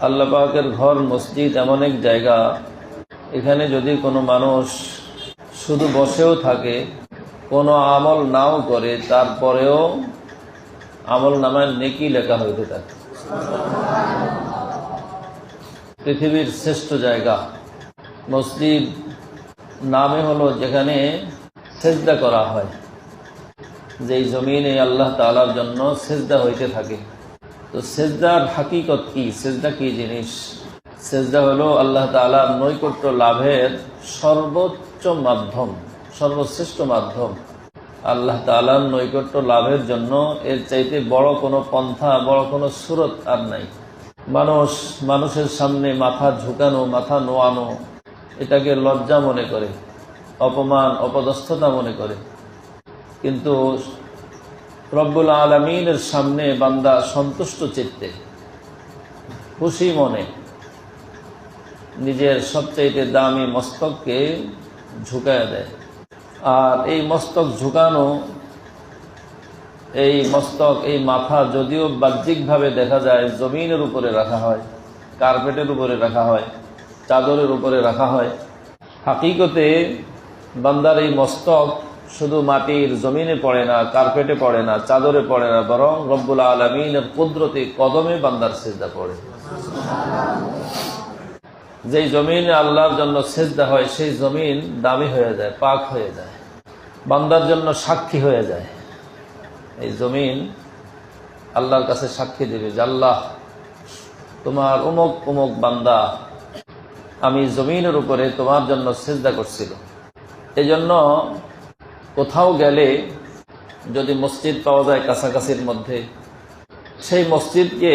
আল্লাহ পাকের ঘর মসজিদ এমন এক জায়গা, এখানে যদি কোনো মানুষ শুধু বসেও থাকে, কোনো আমল নাও করে, তারপরেও আমল নামায় নেকি লেখা হইতে থাকে। পৃথিবীর শ্রেষ্ঠ জায়গা মসজিদ নামে হলো যেখানে সেজদা করা হয়, যেই জমিনে আল্লাহ তাআলার জন্য সেজদা হইতে থাকে। তো সেজদার হাকিকত কি? সেজদা কি জিনিস? সেজদা হলো আল্লাহ তাআলার নৈকট্য লাভের সর্বোচ্চ মাধ্যম, সর্বশ্রেষ্ঠ মাধ্যম। আল্লাহ তাআলার নৈকট্য লাভের জন্য এর চাইতে বড় কোনো পন্থা, বড় কোনো সুরত আর নাই। মানুষের সামনে মাথা ঝুঁকানো, মাথা নোয়ানো, এটাকে লজ্জা মনে করে, অপমান, অপদস্থতা মনে করে। কিন্তু রব্বুল আলামিনের সামনে বান্দা সন্তুষ্ট চিত্তে, খুশি মনে নিজের সবচাইতে দামি মস্তককে ঝুঁকায় দেয়। আর এই মস্তক ঝুঁকানো, এই মস্তক, এই মাথা যদিও বাহ্যিকভাবে দেখা যায় জমিনের উপরে রাখা হয়, কার্পেটের উপরে রাখা হয়, চাদরের উপরে রাখা হয়, হাকিকতে বান্দার এই মস্তক শুধু মাটির জমিনে পড়ে না, কার্পেটে পড়ে না, চাদরে পড়ে না, বরং রব্বুল আলামিনের কুদরতি কদমে বান্দার সিজদা পড়ে। যেই জমিনে আল্লাহর জন্য সিজদা হয়, সেই জমিন দামি হয়ে যায়, পাক হয়ে যায়, বান্দার জন্য সাক্ষী হয়ে যায়। এই জমিন আল্লাহর কাছে সাক্ষী দেবে যে আল্লাহ, তোমার অমুক অমুক বান্দা আমি জমিনের উপরে তোমার জন্য সিজদা করছিল। এই জন্য কোথাও গেলে যদি মসজিদ পাওয়া যায় কাছাকাছির মধ্যে, সেই মসজিদকে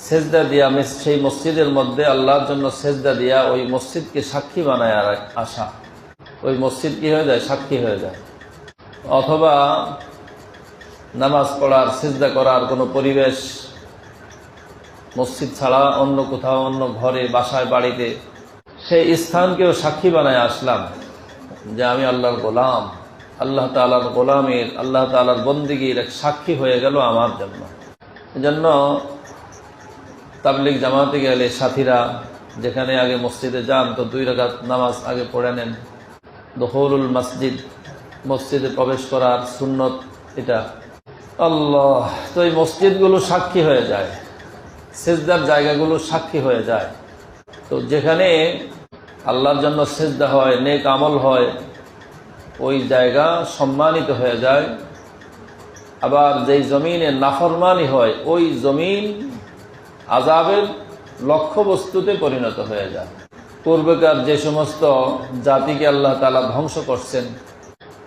সেজদা দিয়া, সেই মসজিদের মধ্যে আল্লাহর জন্য সেজদা দিয়া ওই মসজিদকে সাক্ষী বানায় আসা, ওই মসজিদ কি হয়ে যায়? সাক্ষী হয়ে যায়। অথবা নামাজ পড়ার, সিজদা করার কোনো পরিবেশ মসজিদ ছাড়া অন্য কোথাও, অন্য ঘরে, বাসায়, বাড়িতে, সেই স্থানকেও সাক্ষী বানায় আসলাম যে আমি আল্লাহর গোলাম, আল্লাহ তাআলার গোলামের, আল্লাহ তাআলার বন্দেগীর এক সাক্ষী হয়ে গেল আমার জন্য। এজন্য তাবলীগ জামাতে গেলে সাথীরা যেখানে আগে মসজিদে যান, তো 2 রাকাত নামাজ আগে পড়ে নেন। দুখুলুল মসজিদ, মসজিদে প্রবেশ করার সুন্নত এটা। আল্লাহ, তো এই মসজিদগুলো সাক্ষী হয়ে যায়, সিজদার জায়গাগুলো সাক্ষী হয়ে যায়। তো যেখানে আল্লাহর জন্য সিজদা হয়, নেক আমল হয়, ওই জায়গা সম্মানিত হয়ে যায়। আবার যেই জমিনে নাফরমানি হয়, ওই জমিন আযাবের লক্ষ্যবস্তুতে পরিণত হয়ে যায়। পূর্বেকার যে সমস্ত জাতিকে আল্লাহ তাআলা ধ্বংস করছেন,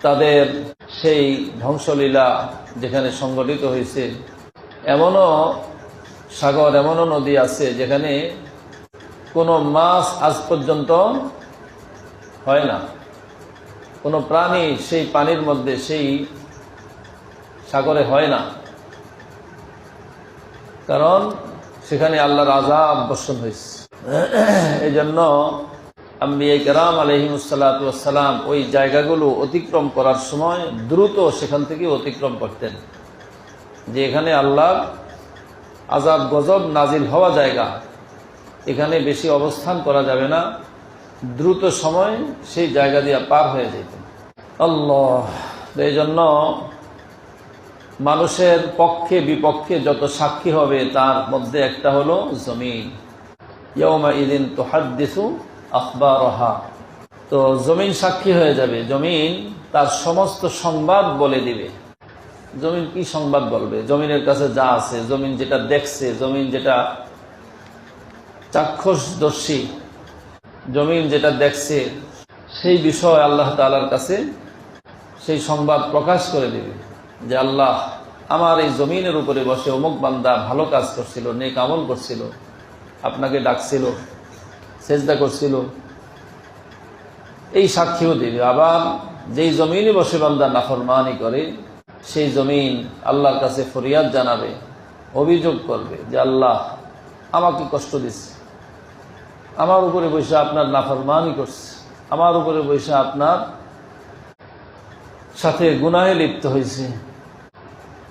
তাদের সেই ধ্বংসলীলা যেখানে সংগঠিত হয়েছে, এমনও সাগর, এমনও নদী আছে যেখানে কোনো মাছ আজ পর্যন্ত হয় না, কোনো প্রাণী সেই পানির মধ্যে, সেই সাগরে হয় না, কারণ সেখানে আল্লাহর আযাব বর্ষণ হয়েছে। এই জন্য আম্বিয়া কেরাম আলাইহিমুসসালাতু ওয়াসসালাম ওই জায়গাগুলো অতিক্রম করার সময় দ্রুত সেখান থেকে অতিক্রম করতেন, যে এখানে আল্লাহর আযাব গজব নাজিল হওয়া জায়গা, এখানে বেশি অবস্থান করা যাবে না, দ্রুত সময় সেই জায়গা দিয়ে পার হয়ে যেতেন। আল্লাহ, এই জন্য মানুষের পক্ষে বিপক্ষে যত সাক্ষী হবে তার মধ্যে একটা হলো জমিন। ইয়াউমাইযিন তুহাদ্দিসু আখবারাহা, তো জমিন সাক্ষী হয়ে যাবে, জমিন তার সমস্ত সংবাদ বলে দিবে। জমিন কি সংবাদ বলবে? জমিনের কাছে যা আছে, জমিন যেটা দেখছে, জমিন যেটা চাক্ষুষদর্শী, জমিন যেটা দেখছে, সেই বিষয় আল্লাহ তাআলার কাছে সেই সংবাদ প্রকাশ করে দিবে যে আল্লাহ, আমার এই জমিনের উপরে বসে অমুক বান্দা ভালো কাজ করছিল, নেক আমল করছিল, আপনাকে ডাকছিল, সেজদা করছিল, এই সাক্ষীও দিবে। আবার যেই জমিনে বসে বান্দা নাফরমানি করে, সেই জমিন আল্লাহর কাছে ফরিয়াদ জানাবে, অভিযোগ করবে যে আল্লাহ আমাকে কষ্ট দিচ্ছে, আমার উপরে বসে আপনার নাফরমানি করছে, আমার উপরে বসে আপনার সাথে গুনাহে লিপ্ত হয়েছে,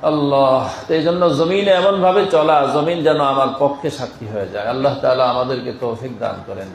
আল্লাহ, তো এই জন্য জমিনে এমন ভাবে চলা, জমিন যেন আমার পক্ষে সাক্ষী হয়ে যায়। আল্লাহ তাআলা আমাদেরকে তৌফিক দান করেন।